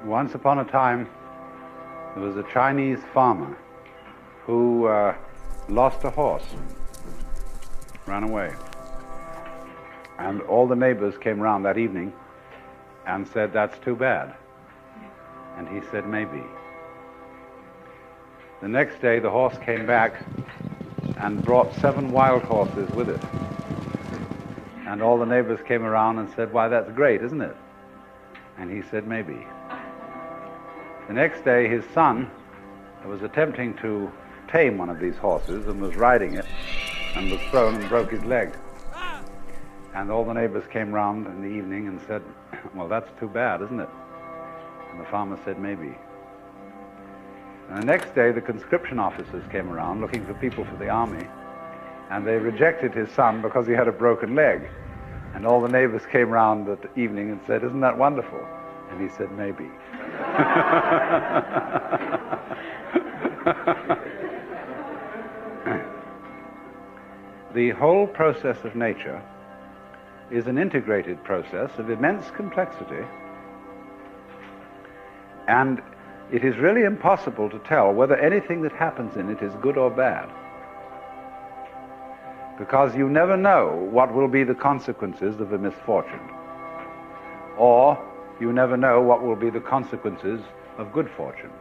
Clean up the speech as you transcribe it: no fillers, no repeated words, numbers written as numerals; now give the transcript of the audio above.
Once upon a time, there was a Chinese farmer who lost a horse, ran away. And all the neighbors came round that evening and said, "That's too bad." And he said, "Maybe." The next day, the horse came back and brought 7 wild horses with it. And all the neighbors came around and said, "Why, that's great, isn't it?" And he said, "Maybe." The next day, his son was attempting to tame one of these horses and was riding it and was thrown and broke his leg. And all the neighbors came round in the evening and said, "Well, that's too bad, isn't it?" And the farmer said, "Maybe." And the next day, the conscription officers came around looking for people for the army, and they rejected his son because he had a broken leg. And all the neighbors came round that evening and said, "Isn't that wonderful?" And he said, "Maybe." The whole process of nature is an integrated process of immense complexity, and it is really impossible to tell whether anything that happens in it is good or bad, because you never know what will be the consequences of a misfortune, or you never know what will be the consequences of good fortune.